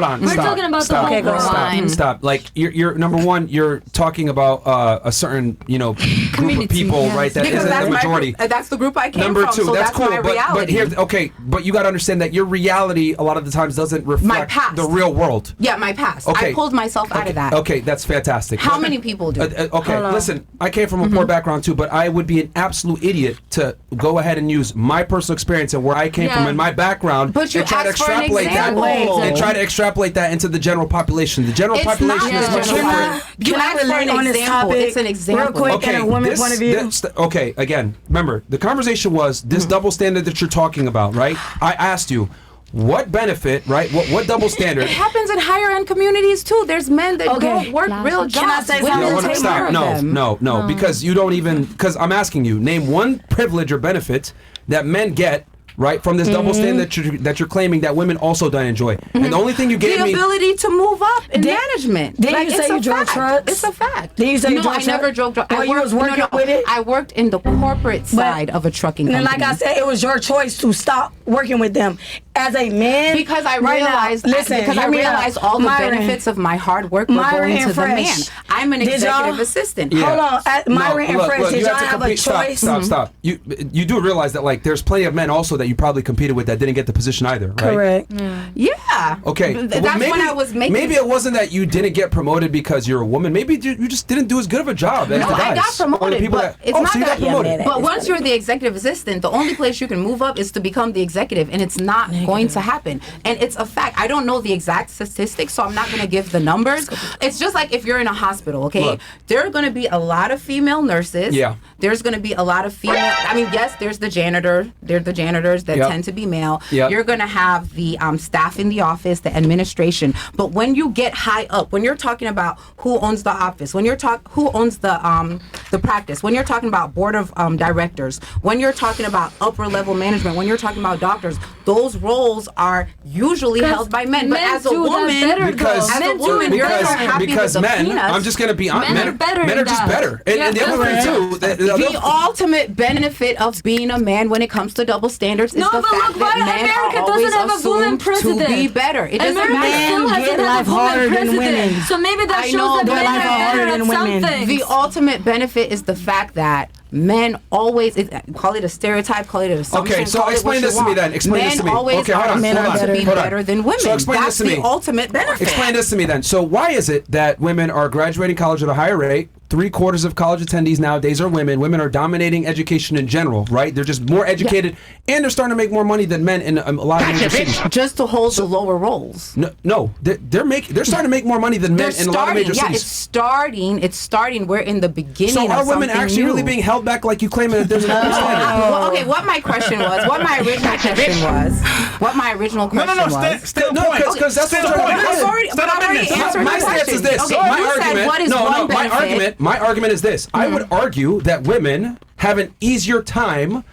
on. We're talking about the whole world. Stop. Like, you're number one, you're talking about a certain, group of people, right? That Because isn't the majority. That's the group I came Number from. two, So that's that's cool. my But reality. but you got to understand that your reality a lot of the times doesn't reflect the real world. Yeah, my past. Okay. I pulled myself out of that. Okay, that's fantastic. How many people do? Okay, listen, I came from a poor background too, but I would be an absolute idiot to go ahead and use my personal experience and where I came from and my background But you and try to asked for an extrapolate that example. and try to extrapolate that into the general population. The general population is much different. You asked for an example. It's an example. Real quick, Okay, and a woman's point of view. okay, again, remember, the conversation was this double standard that you're talking about, right? I asked you, what benefit, right? What double standard? It happens in higher end communities too. There's men that don't work real jobs. Can I say Women something? take care of them. No, because you don't even, because I'm asking you, name one privilege or benefit that men get, right, from this double standard that you're claiming that women also don't enjoy. And the only thing you gave me... The ability to move up in management. Didn't you say you drove trucks? It's a fact. Didn't you say you No, drove I never drove trucks. Well, you was working with it? I worked in the corporate side of a trucking And company. like I said, it was your choice to stop working with them. As a man, Because I right now, realized, listen, because I hear me out. realized all the Myron, benefits of my hard work were Myron going and to the man. Fresh. I'm an Did executive y'all- assistant. Yeah. Hold on, Myron and Fresh, did you y'all to have a compete- choice? Stop. You do realize that, like, there's plenty of men also that you probably competed with that didn't get the position either, right? Correct. Yeah. Okay. That's well, maybe, when I was making. Maybe it wasn't that you didn't get promoted because you're a woman. Maybe you just didn't do as good of a job as No, the guys. I got Or the promoted, people but that, it's not so you got that. promoted. But once you're the executive assistant, the only place you can move up is to become the executive, and it's not going to happen. And it's a fact. I don't know the exact statistics, so I'm not going to give the numbers. It's just like if you're in a hospital, okay? Look. There are going to be a lot of female nurses. Yeah. There's going to be a lot of female. I mean, yes, there's the janitor. They're the janitors that Yep. tend to be male. Yep. You're going to have the staff in the office, the administration. But when you get high up, when you're talking about who owns the office, when you're who owns the the practice. When you're talking about board of directors, when you're talking about upper level management, when you're talking about doctors, those roles are usually held by men. But as a woman, you're happy because with the men, peanuts. I'm just going to be honest, men are just better. And the other thing too, the ultimate benefit of being a man when it comes to double standards is the fact that men are always assumed to be better. It doesn't matter. Men get life harder than women. So maybe that shows that men are better at something. The ultimate benefit is the fact that men always, call it a stereotype, call it an assumption. Okay, so explain this to me then. Explain this to me. Men always are assumed to be better than women. So explain That's this to me. the ultimate benefit. Explain this to me then. So why is it that women are graduating college at a higher rate? 3/4 of college attendees nowadays are women. Women are dominating education in general, right? They're just more educated, and they're starting to make more money than men in a lot of major cities. Just to hold the lower roles. No, they're starting to make make more money than men in a lot of major cities. It's starting. We're in the beginning. So are women actually really being held back, like you claim that there's a double standard? Well, okay, what my question was, what my original question was, because that's what I've already answered my the stance question. is this. Okay, my you argument, said what is one benefit? My argument is this. I would argue that women have an easier time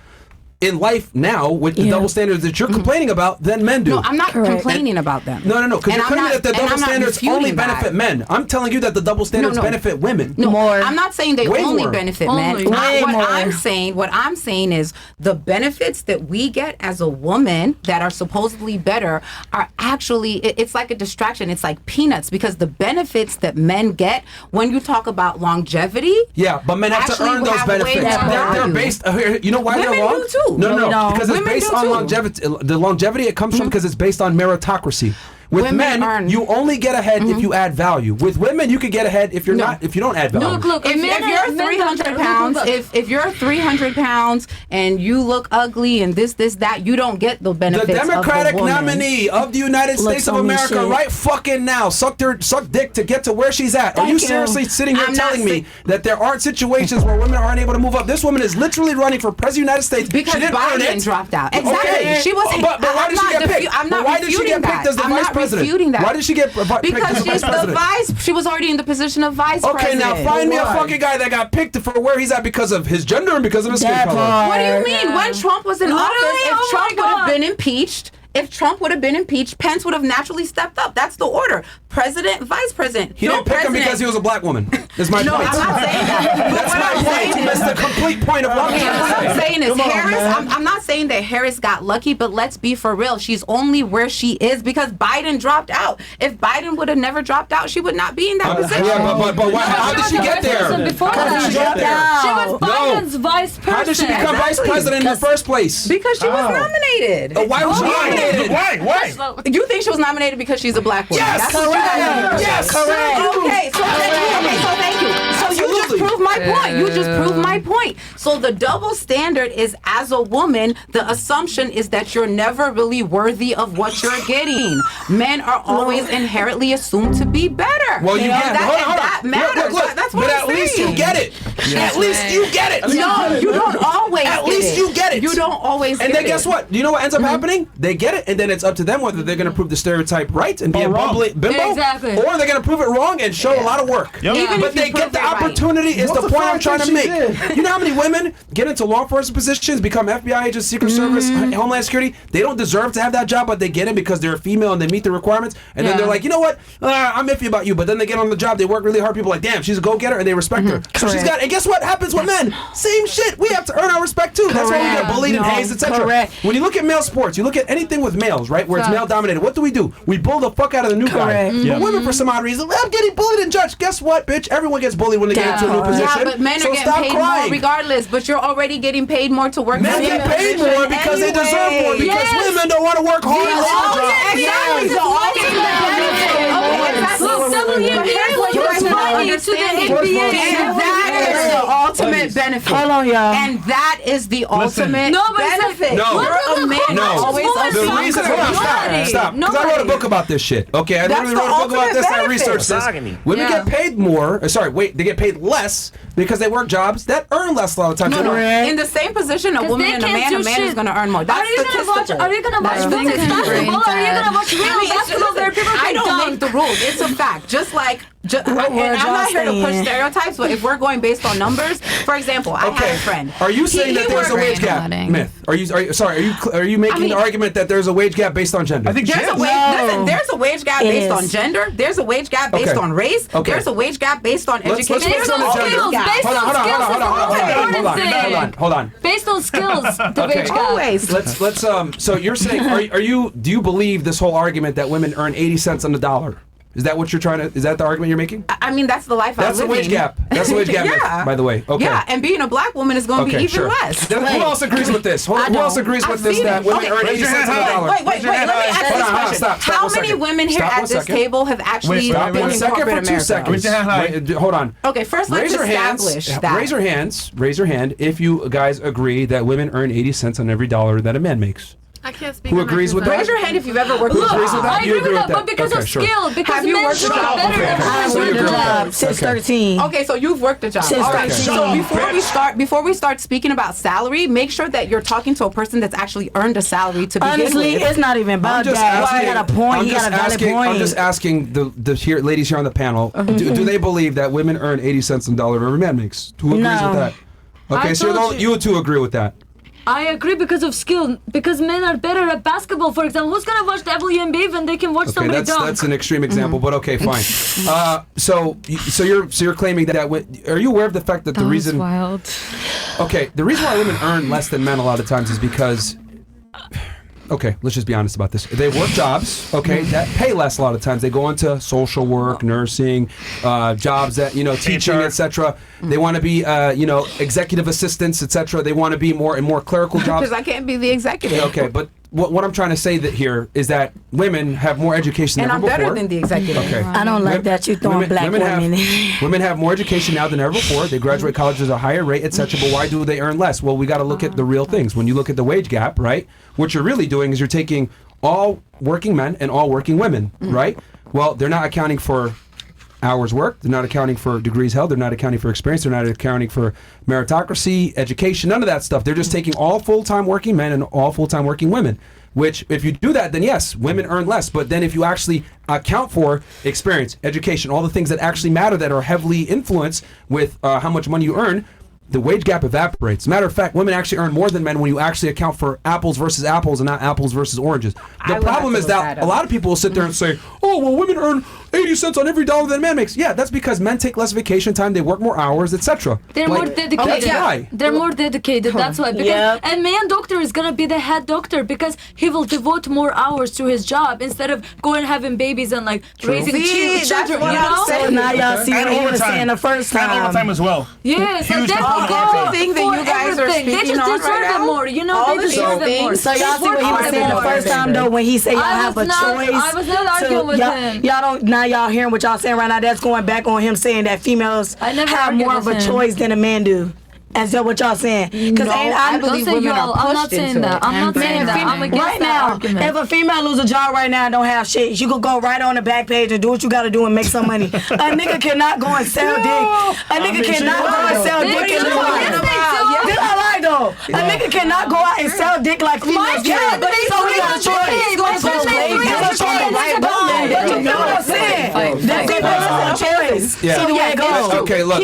in life now with the double standards that you're complaining about than men do. No, I'm not complaining about them. No, because you're claiming that the double standards only benefit men. I'm telling you that the double standards benefit women. No, more. I'm not saying they only benefit men. What I'm saying is the benefits that we get as a woman that are supposedly better are actually, it's like a distraction. It's like peanuts, because the benefits that men get when you talk about longevity. Yeah, but men have to earn those benefits. They're based, you know why they're wrong? Women do too. No, because it's based on longevity. The longevity it comes from because it's based on meritocracy. With men, you only get ahead if you add value. With women, you can get ahead if you're not. If you don't add value. Look. If you're 300 pounds, if you're 300 pounds and you look ugly and this, that, you don't get the benefits. The Democratic of the nominee of the United States of America, right fucking now, suck dick to get to where she's at. Are you seriously sitting here telling me that there aren't situations where women aren't able to move up? This woman is literally running for president of the United States because she didn't Biden dropped out. Exactly. Okay. She was. But why did she get picked? Why did she get picked as the vice president? That. Why did she get picked as because the vice president? She was already in the position of vice president. Okay, now find me a fucking guy that got picked for where he's at because of his gender and because of his skin color. What do you mean? When Trump was in office, if Trump would have been impeached, Pence would have naturally stepped up. That's the order. President, vice president. He didn't pick him because he was a black woman. Is my point. No, I'm not saying that. That's my point. That's the complete point of what I'm saying is Harris. I'm not saying that Harris got lucky, but let's be for real. She's only where she is because Biden dropped out. If Biden would have never dropped out, she would not be in that position. Yeah, but how did she get there? She was Biden's vice president. How did she become vice president in the first place? Because she was nominated. Why was she nominated? Why? You think she was nominated because she's a black woman? Yes, correct. Yes, correct. Okay, so thank you. So you just proved my point. So the double standard is, as a woman, the assumption is that you're never really worthy of what you're getting. Men are always inherently assumed to be better. Well, you get that matters. Look, that's what but I'm at least you get it. At least you get it. No, you don't always. At least you get it. You don't always. And then guess what? Do you know what ends up happening? They get it, and then it's up to them whether they're going to prove the stereotype right and be a bimbo, exactly, or they're going to prove it wrong and show a lot of work. Yep. But they get the opportunity. Is the point I'm trying to make? You know how many women get into law enforcement positions, become FBI agents, Secret Service, Homeland Security? They don't deserve to have that job, but they get it because they're a female and they meet the requirements. And then they're like, you know what? I'm iffy about you. But then they get on the job, they work really hard. People are like, damn, she's a go-getter, and they respect her. So she's got. And guess what happens with men? Same shit. We have to earn our respect too. That's why we get bullied and hazed, etc. When you look at male sports, you look at anything with males, right, where it's male dominated. What do? We bull the fuck out of the new guy. But women, for some odd reason, I'm getting bullied and judged. Guess what, bitch? Everyone gets bullied when they get into a new position. Yeah, but men are getting paid more regardless. But you're already getting paid more to work. Men get paid more because they deserve more. Because women don't want to work hard. That is the ultimate benefit. Hold on, y'all. And that is the ultimate benefit. No. You're a man. The reason. Stop. Because I wrote a book about this shit. Okay, I literally wrote a book about this. I researched this. Women get paid more. They get paid less because they work jobs that earn less a lot of times. In the same position, a woman and a man is going to earn more. That's statistical. Are you going to watch basketball? Are you going to watch real basketball? I don't make the rules. It's a fact. Just like And I'm not here to push stereotypes, but if we're going based on numbers, for example, I had a friend. Are you saying that there's a wage gap? Myth. Are you making the argument that there's a wage gap based on gender? I think there's a wage gap based on gender. There's a wage gap based on race. There's a wage gap based on education. Let's focus on the gender. Hold on. Based on skills, the wage gap. Always. Let's so you're saying do you believe this whole argument that women earn 80 cents on the dollar? Is that what you're trying to? Is that the argument you're making? I mean, that's the life I live in. That's the wage gap. That's the wage gap. Yeah. By the way. Okay. Yeah, and being a black woman is going to be even less. Who else agrees with this? Who else agrees with this? That women earn 80 cents on the dollar. Wait. Let me ask this question. How many women here at this table have actually been in corporate America? Hold on. Okay, first let's establish that. Raise your hand if you guys agree that women earn 80 cents on every dollar that a man makes. I can't speak. Who agrees with that? Raise your hand if you've ever worked a job. I agree with that, but because of skill, because men worked a job? I've worked a job since 13. Okay, so you've worked a job. Since All right. 13. So before we start speaking about salary, make sure that you're talking to a person that's actually earned a salary to begin Honestly, with. it's not even about that. He got a point. He got a valid point. I'm just asking the ladies here on the panel, do they believe that women earn 80 cents on the dollar every man makes? Who agrees with that? Okay, so you two agree with that. I agree because of skill. Because men are better at basketball, for example. Who's gonna watch WNBA when they can watch somebody dunk? That's an extreme example, but okay, fine. So you're claiming that? Are you aware of the fact that the reason? Wild. Okay, the reason why women earn less than men a lot of times is because. Okay, let's just be honest about this. They work jobs, that pay less a lot of times. They go into social work, nursing, jobs that, teaching, etc. They want to be, executive assistants, etc. They want to be more clerical jobs. Because I can't be the executive. Okay, but what I'm trying to say here is that women have more education than ever before. And I'm better than the executive. Okay. I don't like that you're throwing black women in. Women have more education now than ever before. They graduate colleges at a higher rate, etc. But why do they earn less? Well, we got to look at the real things. When you look at the wage gap, right? What you're really doing is you're taking all working men and all working women, right? Well, they're not accounting for hours worked. They're not accounting for degrees held. They're not accounting for experience. They're not accounting for meritocracy, education, none of that stuff. They're just taking all full-time working men and all full-time working women. Which, if you do that, then yes, women earn less. But then if you actually account for experience, education, all the things that actually matter that are heavily influenced with how much money you earn, the wage gap evaporates. Matter of fact, women actually earn more than men when you actually account for apples versus apples and not apples versus oranges. The problem is that a lot of people will sit there and say, oh, well, women earn 80 cents on every dollar that a man makes. Yeah, that's because men take less vacation time, they work more hours, etc. They're more dedicated. That's why. They're more dedicated. That's why. Because a man doctor is gonna be the head doctor because he will devote more hours to his job instead of going having babies and raising children. So now y'all see what he was saying the first time. And overtime as well. Yes, and everything that you guys are speaking they just on deserve right it now. more. They deserve it more. So y'all see what he was saying the first time though when he said y'all have a choice. I was not arguing with him. Y'all don't now y'all hearing what y'all saying right now. That's going back on him saying that females have more of a choice than a man do. Is that what y'all saying? Because I believe women are pushed I'm not saying that. I'm not saying that. I'm against right that now, argument. if a female lose a job right now and don't have shit, you could go right on the back page and do what you got to do and make some money. A nigga cannot go and sell dick. A nigga cannot go and sell dick in the This I like though. A nigga cannot go out and sell dick like females can. So we got a choice. But you know what I'm saying? That's a choice. See the way it goes. Okay, look.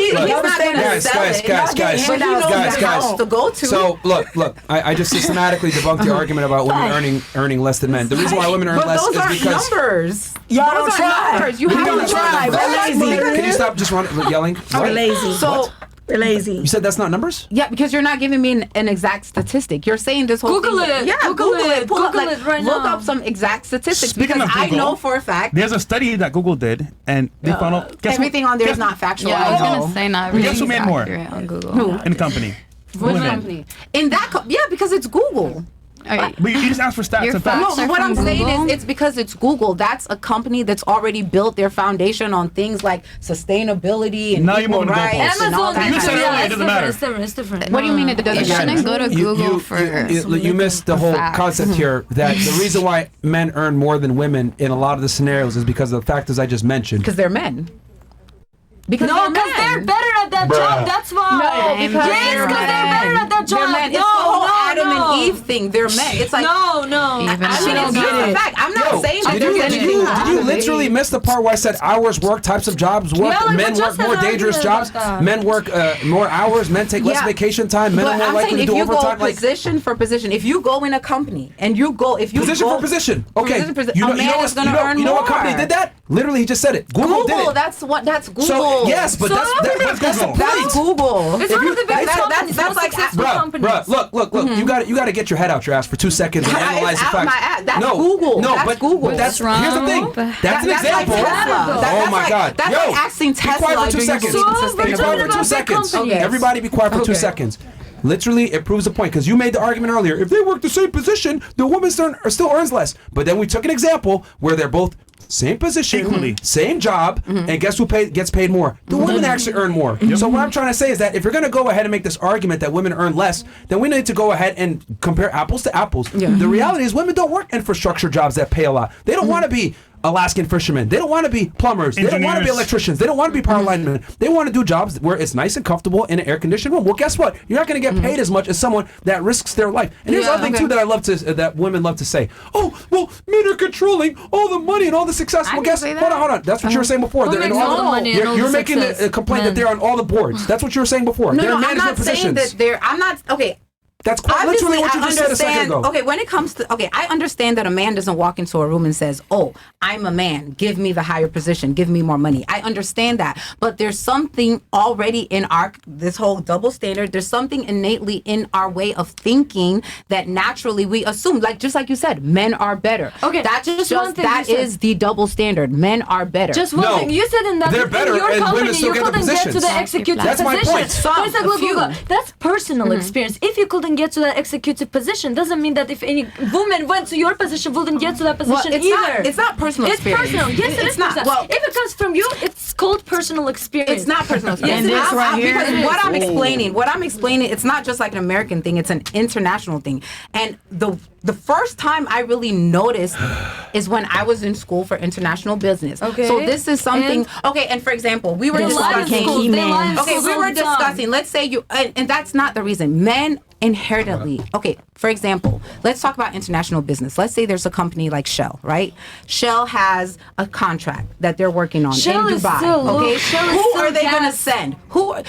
Guys. To go to. So look. I just systematically debunked the argument about women earning less than men. The reason why women earn less is because numbers. Y'all don't try. You don't try. We're lazy. Can you stop just yelling? We're lazy. So. We're lazy. You said that's not numbers? Yeah, because you're not giving me an exact statistic. You're saying this whole Google thing. it. Yeah, Google it. Google it right look now. up some exact statistics Speaking because of Google, I know for a fact. There's a study that Google did, and they found out everything on there is not factual. Yeah, I was gonna say not everything's Guess who made more? accurate on Google. Who? in the company. Which company? In that because it's Google. Right. But you just ask for stats Your and facts. facts No, are what from I'm saying Google? is it's because it's Google. That's a company that's already built their foundation on things like sustainability and Now you're equal moving the rights goalposts. and all Amazon. that. You said earlier it doesn't matter. It's different. What do you mean it doesn't You shouldn't go to Google for. You missed the whole facts. concept here that the reason why men earn more than women in a lot of the scenarios is because of the factors I just mentioned. Because they're men. Because No, because they're better at that job. That's why. No, because yes, because they're better at that job. It's the whole adamant and Eve thing. They're men. It's like no. I mean, it's just a fact. I'm not saying that there's anything wrong. Did you literally miss the part where I said hours work, types of jobs work, Yeah, like, men we work just more had an dangerous argument jobs, about that. men work more hours, men take less Yeah. vacation time, men But are more I'm likely saying to if do you go overtime. Like position for position, if you go in a company and you go, if you position go for position. Okay, a man you know is going to earn you know what more. company did that? Literally, he just said it. Google did it. That's Google. So yes, but So that's the point. That's Google. It's one of the biggest companies. that's like successful companies. Bruh, look. You got to get your head out your ass for 2 seconds and analyze the out facts. my ass. That's no, Google. No, That's but Google. But that's What's here's the thing. wrong? That's an That's example. like Tesla. Oh my God. That's Yo, like asking be quiet Tesla. for 2 do you seconds. believe in So, Be sustainability? quiet for 2 about seconds. big companies. Everybody be quiet for 2 Okay. seconds. Literally, it proves the point because you made the argument earlier. If they work the same position, the woman still earns less. But then we took an example where they're both same position, Equally. same job, and guess who gets paid more? The women actually earn more. So what I'm trying to say is that if you're going to go ahead and make this argument that women earn less, then we need to go ahead and compare apples to apples. The reality is women don't work infrastructure jobs that pay a lot. They don't want to be Alaskan fishermen. They don't want to be plumbers. They don't want to be Engineers. electricians. They don't want to be power linemen. They want to do jobs where it's nice and comfortable in an air-conditioned room. Well, guess what? You're not going to get paid as much as someone that risks their life. And here's the other thing too that I love to that women love to say. Oh, well, men are controlling all the money and all the success. Well, guess hold on. That's what you were saying before. Who They're in makes all all the money and all You're the making success? a complaint that Men. they're on all the boards. That's what you were saying before. No, they're in I'm not management saying positions. that they're. I'm not. Okay. That's quite literally what you just said a second ago. Okay, when it comes to I understand that a man doesn't walk into a room and says, "Oh, I'm a man. Give me the higher position. Give me more money." I understand that, but there's something already in this whole double standard. There's something innately in our way of thinking that naturally we assume, just like you said, men are better. Okay, that's just one thing that you said. is the double standard. Men are better. Just one No, thing. You said in that they're better in your and women company still you get the couldn't get to positions. the executive That's my position. point. But it's like, A few. look, that's personal experience. If you couldn't get to that executive position, doesn't mean that if any woman went to your position, wouldn't get to that position either. It's not personal It's experience. personal. Yes, it It's is not. personal. Well, if it comes from you, it's called personal experience. It's not personal experience. Yes, it is. Because what I'm explaining, it's not just like an American thing, it's an international thing. And the first time I really noticed is when I was in school for international business. Okay. So this is something, and for example, we were They lie in discussing, schools. They lie in okay, schools we all were the time. discussing, let's say and that's not the reason. Men inherently, for example, let's talk about international business. Let's say there's a company like Shell, right? Shell has a contract that they're working on Shell in is Dubai. still- Okay, Shell is who still are they going to gas. send?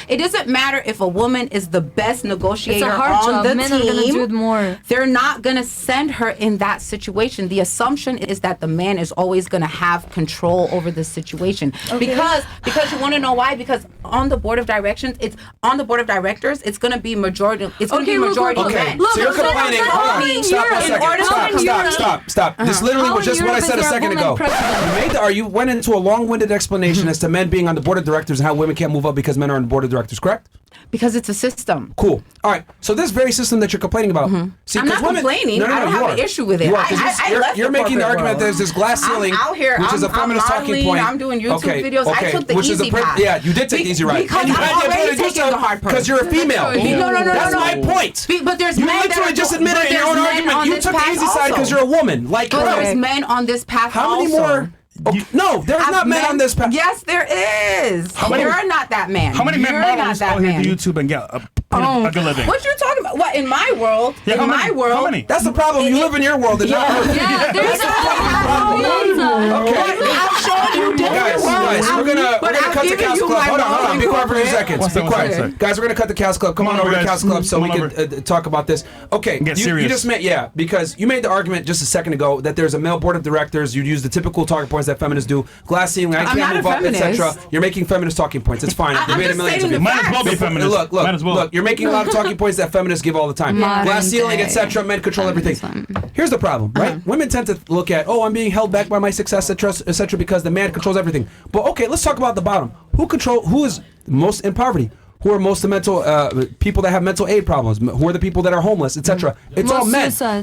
It doesn't matter if a woman is the best negotiator hard on job. the Men team. are gonna do it more. They're not going to send her in that situation. The assumption is that the man is always going to have control over the situation. Because you want to know why? Because on the board of directors, it's going to be majority. It's going to be majority Okay, men. so you're complaining. Hold on, stop for a second. Stop. This literally How was in just what I Europe said a is there a second woman ago. president? You went into a long-winded explanation as to men being on the board of directors and how women can't move up because men are on the board of directors, correct? Because it's a system. Cool. All right. So this very system that you're complaining about. See, I'm not 'cause women, complaining. I don't you have are. an issue with it. You are, 'cause I left you're the making the corporate argument world. that there's this glass ceiling, I'm out here. which is a feminist talking modeling, point. I'm doing YouTube videos. I took the which is easy path. Yeah, you did take the easy ride. Because And you I'm had the already ability to do taking so the hard part. because you're a female. No. That's my point. But there's You men that literally are just doing- admitted but in your own there's men argument. on You this took the path easy side because also. you're a woman. Like, But bro. there's men on this path How many also. more? No, there's not men on this path. Yes, there is. You're not that man. How many men You're not models that out here man. do YouTube and get a good living? What you're talking about? What in my world? Yeah, how many? How many? That's the problem. You live in your world and not hers. Yeah, there's Okay. I've shown you different Guys, we're gonna cut the Cows Club. Hold on. Be quiet for 2 seconds. Be quiet. Guys, we're gonna cut the Cows Club. Come on over to the Cows Club so we can talk about this. Okay, Get you serious. just meant, because you made the argument just a second ago that there's a male board of directors. You use the typical talking points that feminists do. Glass ceiling, I I'm can't not move a up, etc. feminist. You're making feminist talking points. It's fine. They I'm made a just million stating of the it. Might as well be feminist. Look, Might as well. look, you're making a lot of talking points that feminists give all the time. Modern Glass ceiling, day etc. Men control everything. feminism. Here's the problem, right? Women tend to look at, I'm being held back by my success, etc., because the man controls everything. But okay, let's talk about the bottom. Who is most in poverty? Who are most the mental people that have mental aid problems? Who are the people that are homeless, etc.? It's all men.